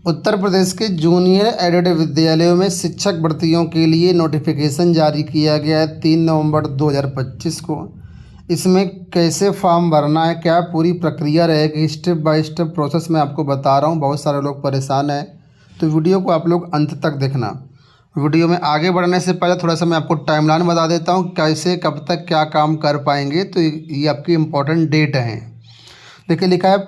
उत्तर प्रदेश के junior added विद्यालयों में शिक्षक भर्तियों के लिए नोटिफिकेशन जारी किया गया है 3 नवंबर 2025 को। इसमें कैसे फॉर्म भरना है, क्या पूरी प्रक्रिया रहेगी, स्टेप बाय स्टेप प्रोसेस मैं आपको बता रहा हूँ। बहुत सारे लोग परेशान हैं, तो वीडियो को आप लोग अंत तक देखना। वीडियो में आगे बढ़ने से पहले थोड़ा सा मैं आपको टाइमलाइन बता देता हूँ, कैसे कब तक क्या काम कर पाएंगे। तो ये आपकी इम्पोर्टेंट डेट हैं। देखिए लिखा है,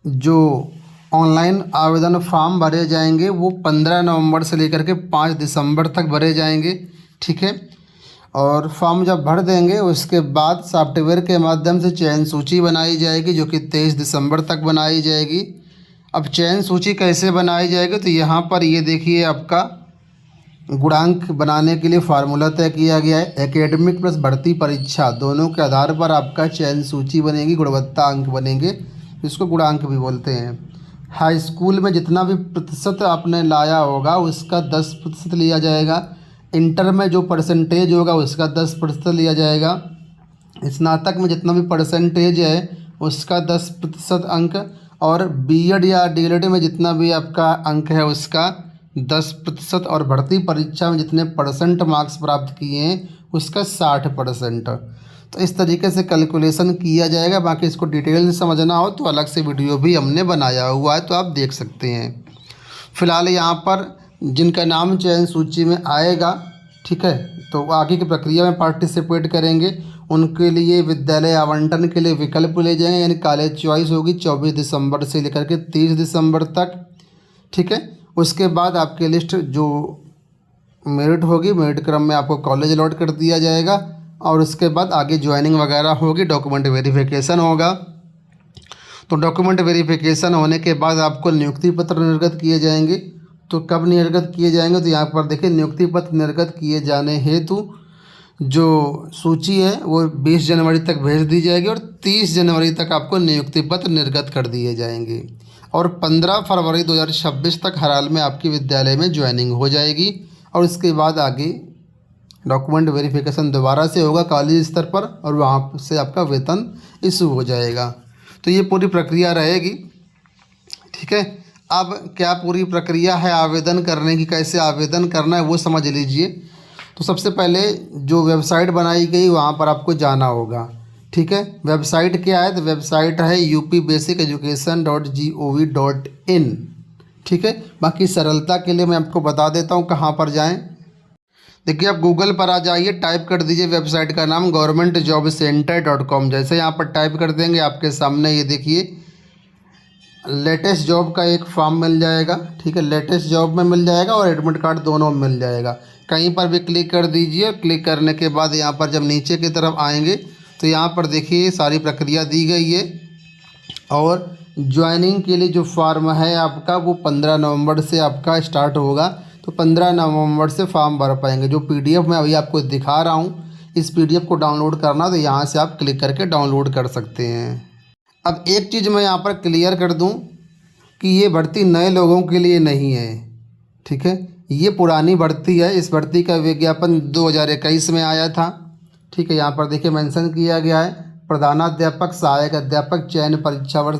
जो ऑनलाइन आवेदन फॉर्म भरे जाएंगे वो 15 नवंबर से लेकर के 5 दिसंबर तक भरे जाएंगे, ठीक है। और फॉर्म जब भर देंगे उसके बाद सॉफ्टवेयर के माध्यम से चयन सूची बनाई जाएगी, जो कि 23 दिसंबर तक बनाई जाएगी। अब चयन सूची कैसे बनाई जाएगी, तो यहाँ पर ये देखिए, आपका गुणांक बनाने के लिए फार्मूला तय किया गया है। एकेडमिक प्लस भर्ती परीक्षा दोनों के आधार पर आपका चयन सूची बनेगी, गुणवत्ता अंक बनेंगे, इसको गुणांक भी बोलते हैं। हाई स्कूल में जितना भी प्रतिशत आपने लाया होगा उसका 10% लिया जाएगा। इंटर में जो परसेंटेज होगा उसका 10% लिया जाएगा। स्नातक में जितना भी परसेंटेज है उसका 10% अंक, और बीएड या डीएलएड में जितना भी आपका अंक है उसका 10%, और भर्ती परीक्षा में जितने परसेंट मार्क्स प्राप्त किए हैं उसका 60%। तो इस तरीके से कैलकुलेशन किया जाएगा। बाकी इसको डिटेल से समझना हो तो अलग से वीडियो भी हमने बनाया हुआ है, तो आप देख सकते हैं। फ़िलहाल यहाँ पर जिनका नाम चयन सूची में आएगा, ठीक है, तो आगे की प्रक्रिया में पार्टिसिपेट करेंगे, उनके लिए विद्यालय आवंटन के लिए विकल्प ले जाएंगे, यानी कॉलेज चॉइस होगी 24 दिसंबर से लेकर के 30 दिसंबर तक, ठीक है। उसके बाद आपकी लिस्ट जो मेरिट होगी, मेरिट क्रम में आपको कॉलेज अलॉट कर दिया जाएगा, और उसके बाद आगे ज्वाइनिंग वगैरह होगी, डॉक्यूमेंट वेरिफिकेशन होगा। तो डॉक्यूमेंट वेरिफिकेशन होने के बाद आपको नियुक्ति पत्र निर्गत किए जाएंगे। तो कब निर्गत किए जाएंगे, तो यहाँ पर देखिए, नियुक्ति पत्र निर्गत किए जाने हेतु जो सूची है वो 20 जनवरी तक भेज दी जाएगी, और 30 जनवरी तक आपको नियुक्ति पत्र निर्गत कर दिए जाएंगे, और 15 फरवरी 2026 तक हर हाल में आपकी विद्यालय में ज्वाइनिंग हो जाएगी। और उसके बाद आगे डॉक्यूमेंट वेरिफिकेशन दोबारा से होगा कॉलेज स्तर पर, और वहाँ से आपका वेतन इशू हो जाएगा। तो ये पूरी प्रक्रिया रहेगी, ठीक है। अब क्या पूरी प्रक्रिया है आवेदन करने की, कैसे आवेदन करना है वो समझ लीजिए। तो सबसे पहले जो वेबसाइट बनाई गई वहाँ पर आपको जाना होगा, ठीक है। वेबसाइट क्या है, तो वेबसाइट है upbasiceducation.gov.in, ठीक है। बाकी सरलता के लिए मैं आपको बता देता हूँ कहाँ पर जाएं। देखिए, आप गूगल पर आ जाइए, टाइप कर दीजिए वेबसाइट का नाम governmentjobcenter.com। जैसे यहाँ पर टाइप कर देंगे आपके सामने ये देखिए लेटेस्ट जॉब का एक फॉर्म मिल जाएगा, ठीक है। लेटेस्ट जॉब में मिल जाएगा और एडमिट कार्ड दोनों में मिल जाएगा। कहीं पर भी क्लिक कर दीजिए। क्लिक करने के बाद यहाँ पर जब नीचे की तरफ आएंगे तो यहाँ पर देखिए सारी प्रक्रिया दी गई है, और ज्वाइनिंग के लिए जो फॉर्म है आपका वो 15 नवंबर से आपका स्टार्ट होगा। तो 15 नवंबर से फॉर्म भर पाएंगे। जो पीडीएफ मैं अभी आपको दिखा रहा हूँ, इस पीडीएफ को डाउनलोड करना तो यहाँ से आप क्लिक करके डाउनलोड कर सकते हैं। अब एक चीज़ मैं यहाँ पर क्लियर कर दूँ कि ये भर्ती नए लोगों के लिए नहीं है, ठीक है। ये पुरानी भर्ती है। इस भर्ती का विज्ञापन 2021 में आया था, ठीक है। यहाँ पर देखिए मेंशन किया गया है, प्रधानाध्यापक सहायक अध्यापक चयन परीक्षा वर्ष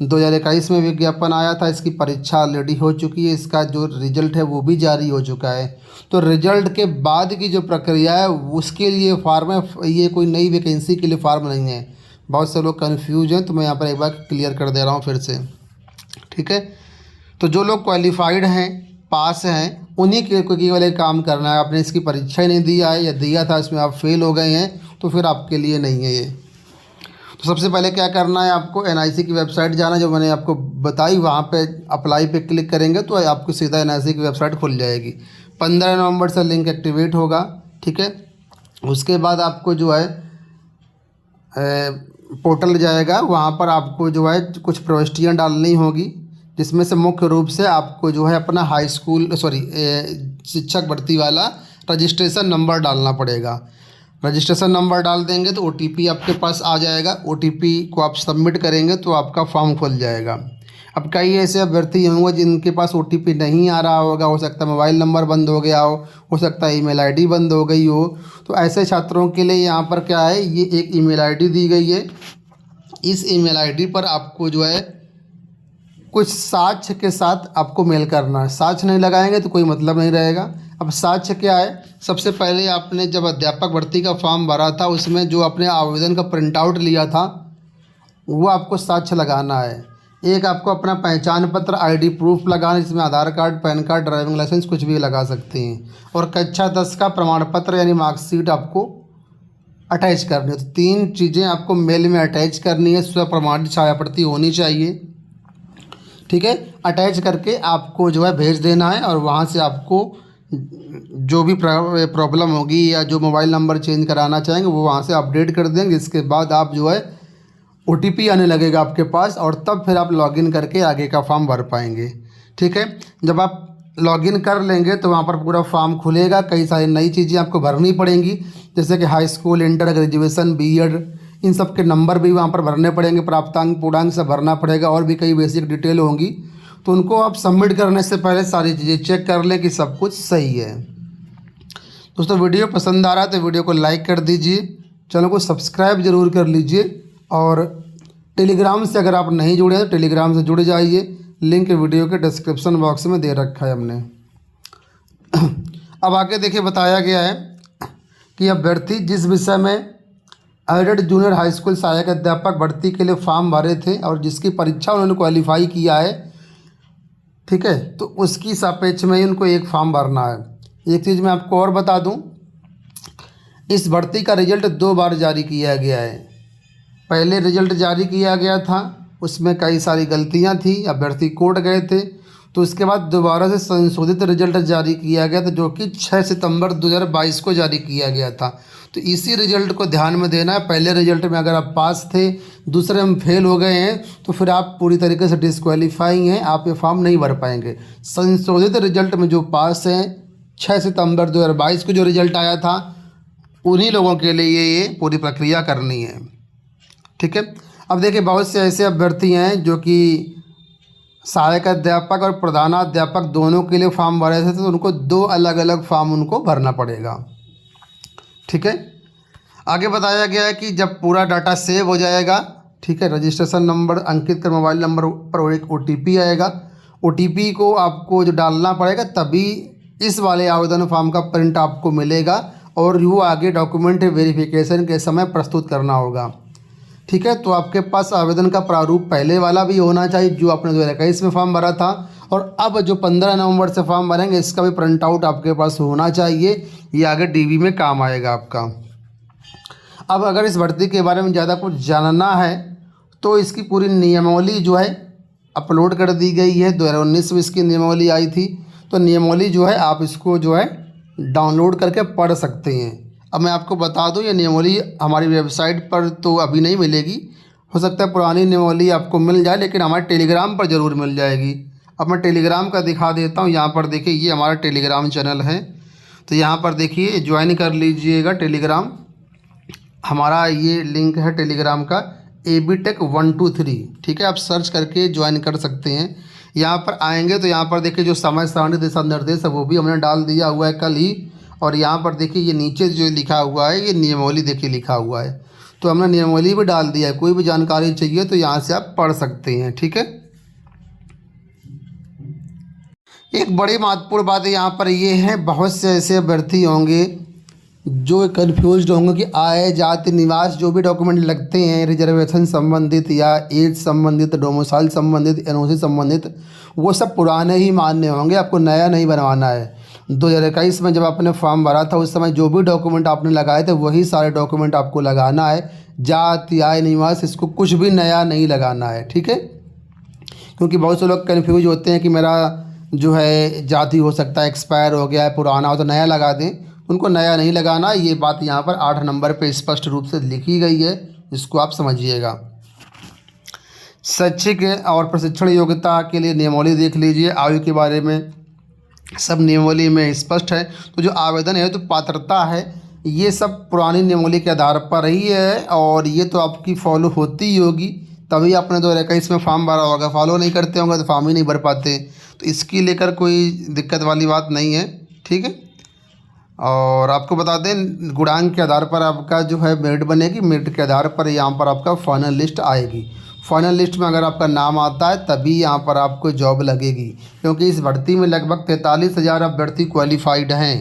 2021 में विज्ञापन आया था। इसकी परीक्षा ऑलरेडी हो चुकी है, इसका जो रिजल्ट है वो भी जारी हो चुका है। तो रिजल्ट के बाद की जो प्रक्रिया है उसके लिए फार्म है, ये कोई नई वैकेंसी के लिए फार्म नहीं है। बहुत से लोग कन्फ्यूज हैं, तो मैं यहाँ पर एक बार क्लियर कर दे रहा हूँ फिर से, ठीक है। तो जो लोग क्वालिफाइड हैं, पास हैं, उन्हीं के केवल एक काम करना है। आपने इसकी परीक्षा ही नहीं दिया है या दिया था इसमें आप फेल हो गए हैं तो फिर आपके लिए नहीं है ये। तो सबसे पहले क्या करना है, आपको एनआईसी की वेबसाइट जाना, जो मैंने आपको बताई, वहाँ पे अप्लाई पे क्लिक करेंगे तो आपको सीधा एनआईसी की वेबसाइट खुल जाएगी। 15 नवंबर से लिंक एक्टिवेट होगा, ठीक है। उसके बाद आपको जो है पोर्टल जाएगा, वहाँ पर आपको जो है कुछ प्रविष्टियाँ डालनी होगी, जिसमें से मुख्य रूप से आपको जो है अपना शिक्षक भर्ती वाला रजिस्ट्रेशन नंबर डालना पड़ेगा। रजिस्ट्रेशन नंबर डाल देंगे तो ओटीपी आपके पास आ जाएगा। ओटीपी को आप सबमिट करेंगे तो आपका फॉर्म खुल जाएगा। अब कई ऐसे अभ्यर्थी होंगे जिनके पास ओटीपी नहीं आ रहा होगा, हो सकता है मोबाइल नंबर बंद हो गया हो सकता है ईमेल आईडी बंद हो गई हो। तो ऐसे छात्रों के लिए यहाँ पर क्या है, ये एक ईमेल आईडी दी गई है। इस ईमेल आईडी पर आपको जो है कुछ साक्ष्य के साथ आपको मेल करना है। साक्ष्य नहीं लगाएंगे तो कोई मतलब नहीं रहेगा। अब साक्ष्य क्या है, सबसे पहले आपने जब अध्यापक भर्ती का फॉर्म भरा था उसमें जो आपने आवेदन का प्रिंट आउट लिया था वो आपको साक्ष्य लगाना है। एक आपको अपना पहचान पत्र आईडी प्रूफ लगाना, जिसमें Aadhaar card, PAN card, driving licence कुछ भी लगा सकते हैं। और कक्षा 10 का प्रमाण पत्र यानी मार्कशीट आपको अटैच करनी है। तो 3 चीज़ें आपको मेल में अटैच करनी है। स्व प्रमाणित छायाप्रति होनी चाहिए, ठीक है। अटैच करके आपको जो है भेज देना है और वहाँ से आपको जो भी प्रॉब्लम होगी या जो मोबाइल नंबर चेंज कराना चाहेंगे वो वहाँ से अपडेट कर देंगे। इसके बाद आप जो है OTP आने लगेगा आपके पास और तब फिर आप लॉगिन करके आगे का फॉर्म भर पाएंगे, ठीक है। जब आप लॉगिन कर लेंगे तो वहाँ पर पूरा फॉर्म खुलेगा। कई सारी नई चीज़ें आपको भरनी पड़ेंगी, जैसे कि high school, inter, graduation, BEd, इन सब के नंबर भी वहाँ पर भरने पड़ेंगे। प्राप्तांक, पूर्णांक सब भरना पड़ेगा और भी कई बेसिक डिटेल होंगी। तो उनको आप सबमिट करने से पहले सारी चीज़ें चेक कर लें कि सब कुछ सही है। दोस्तों वीडियो पसंद आ रहा है तो वीडियो को लाइक कर दीजिए, चैनल को सब्सक्राइब ज़रूर कर लीजिए और टेलीग्राम से अगर आप नहीं जुड़े हैं तो टेलीग्राम से जुड़ जाइए। लिंक वीडियो के डिस्क्रिप्शन बॉक्स में दे रखा है हमने। अब आगे देखिए बताया गया है कि अभ्यर्थी जिस विषय में एडेड जूनियर हाई स्कूल सहायक अध्यापक भर्ती के लिए फॉर्म भरे थे और जिसकी परीक्षा उन्होंने क्वालिफाई किया है, ठीक है, तो उसकी सापेक्ष में ही उनको एक फॉर्म भरना है। एक चीज़ मैं आपको और बता दूं, इस भर्ती का रिजल्ट 2 बार जारी किया गया है। पहले रिजल्ट जारी किया गया था, उसमें कई सारी गलतियां थी, अभ्यर्थी कोर्ट गए थे, तो उसके बाद दोबारा से संशोधित रिजल्ट जारी किया गया था जो कि 6 सितंबर 2022 को जारी किया गया था। तो इसी रिजल्ट को ध्यान में देना है। पहले रिजल्ट में अगर आप पास थे, दूसरे में फेल हो गए हैं तो फिर आप पूरी तरीके से डिस्क्वालीफाई हैं, आप ये फॉर्म नहीं भर पाएंगे। संशोधित रिजल्ट में जो पास हैं 6 सितंबर 2022 को जो रिजल्ट आया था उन्हीं लोगों के लिए ये पूरी प्रक्रिया करनी है, ठीक है। अब देखिए बहुत से ऐसे अभ्यर्थी हैं जो कि सहायक अध्यापक और प्रधानाध्यापक दोनों के लिए फॉर्म भरे थे, तो उनको 2 अलग अलग फॉर्म उनको भरना पड़ेगा, ठीक है। आगे बताया गया है कि जब पूरा डाटा सेव हो जाएगा, ठीक है, रजिस्ट्रेशन नंबर अंकित कर मोबाइल नंबर पर एक OTP आएगा। OTP को आपको जो डालना पड़ेगा तभी इस वाले आवेदन फॉर्म का प्रिंट आपको मिलेगा और वो आगे डॉक्यूमेंट वेरिफिकेशन के समय प्रस्तुत करना होगा, ठीक है। तो आपके पास आवेदन का प्रारूप पहले वाला भी होना चाहिए जो आपने 2021 में फॉर्म भरा था, और अब जो 15 नवंबर से फॉर्म भरेंगे इसका भी प्रिंट आउट आपके पास होना चाहिए। ये आगे DV में काम आएगा आपका। अब अगर इस भर्ती के बारे में ज़्यादा कुछ जानना है तो इसकी पूरी नियमावली जो है अपलोड कर दी गई है। 2019 में इसकी नियमावली आई थी, तो नियमावली जो है आप इसको जो है डाउनलोड करके पढ़ सकते हैं। अब मैं आपको बता दूं ये नियमावली हमारी वेबसाइट पर तो अभी नहीं मिलेगी, हो सकता है पुरानी नियमावली आपको मिल जाए, लेकिन हमारे टेलीग्राम पर ज़रूर मिल जाएगी। अब मैं टेलीग्राम का दिखा देता हूं। यहाँ पर देखिए ये हमारा टेलीग्राम चैनल है, तो यहाँ पर देखिए ज्वाइन कर लीजिएगा टेलीग्राम। हमारा ये लिंक है टेलीग्राम का abtech123, ठीक है। आप सर्च करके ज्वाइन कर सकते हैं। यहाँ पर आएंगे तो यहाँ पर देखिए जो समय सारणी दिशा निर्देश है वो भी हमने डाल दिया हुआ है कल ही। और यहाँ पर देखिए ये नीचे जो लिखा हुआ है ये नियमावली देखिए लिखा हुआ है, तो हमने नियमावली भी डाल दिया है। कोई भी जानकारी चाहिए तो यहाँ से आप पढ़ सकते हैं, ठीक है। एक बड़ी महत्वपूर्ण बात यहाँ पर ये है, बहुत से ऐसे अभ्यर्थी होंगे जो कन्फ्यूज्ड होंगे कि आय, जाति, निवास जो भी डॉक्यूमेंट लगते हैं रिजर्वेशन संबंधित या एज संबंधित, डोमिसाइल संबंधित, NOC संबंधित, वो सब पुराने ही मान्य होंगे, आपको नया नहीं बनवाना है। 2021 में जब आपने फॉर्म भरा था उस समय जो भी डॉक्यूमेंट आपने लगाए थे वही सारे डॉक्यूमेंट आपको लगाना है। जाति, आय, निवास इसको कुछ भी नया नहीं लगाना है, ठीक है। क्योंकि बहुत से लोग कन्फ्यूज होते हैं कि मेरा जो है जाति हो सकता है एक्सपायर हो गया है, पुराना हो तो नया लगा दें, उनको नया नहीं लगाना। ये बात यहाँ पर 8 नंबर पे स्पष्ट रूप से लिखी गई है, इसको आप समझिएगा। शैक्षिक और प्रशिक्षण योग्यता के लिए नियमावली देख लीजिए, आयु के बारे में सब नियमावली में स्पष्ट है। तो जो आवेदन है तो पात्रता है ये सब पुरानी नियमावली के आधार पर ही है और ये तो आपकी फॉलो होती ही होगी, तभी आपने 2021 में फॉर्म भरा होगा। फॉलो नहीं करते होंगे तो फॉर्म ही नहीं भर पाते, तो इसकी लेकर कोई दिक्कत वाली बात नहीं है, ठीक है। और आपको बता दें गुणांक के आधार पर आपका जो है मेरिट बनेगी, मेरिट के आधार पर यहाँ पर आपका फाइनल लिस्ट आएगी। फाइनल लिस्ट में अगर आपका नाम आता है तभी यहाँ पर आपको जॉब लगेगी, क्योंकि इस भर्ती में लगभग 43,000 अभ्यर्थी क्वालिफाइड हैं।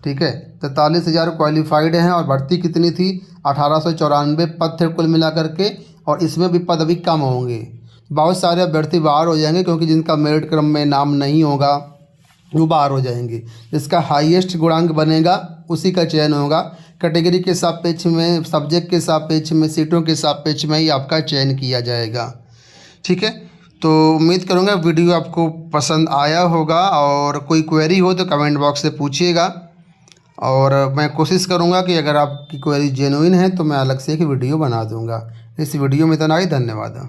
ठीक है, 43,000 क्वालिफाइड हैं और भर्ती कितनी थी? 1894 पद थे कुल मिलाकर के, और इसमें भी पद अभी कम होंगे। बहुत सारे अभ्यर्थी बाहर हो जाएंगे, क्योंकि जिनका मेरिट क्रम में नाम नहीं होगा वो बाहर हो जाएंगे। जिसका हाईएस्ट गुणांक बनेगा उसी का चयन होगा। कैटेगरी के सापेक्ष में, सब्जेक्ट के सापेक्ष में, सीटों के सापेक्ष में ही आपका चयन किया जाएगा। ठीक है, तो उम्मीद करूँगा वीडियो आपको पसंद आया होगा, और कोई क्वेरी हो तो कमेंट बॉक्स से पूछिएगा, और मैं कोशिश करूँगा कि अगर आपकी क्वेरी जेन्युइन है तो मैं अलग से एक वीडियो बना दूँगा। इस वीडियो में इतना ही, धन्यवाद।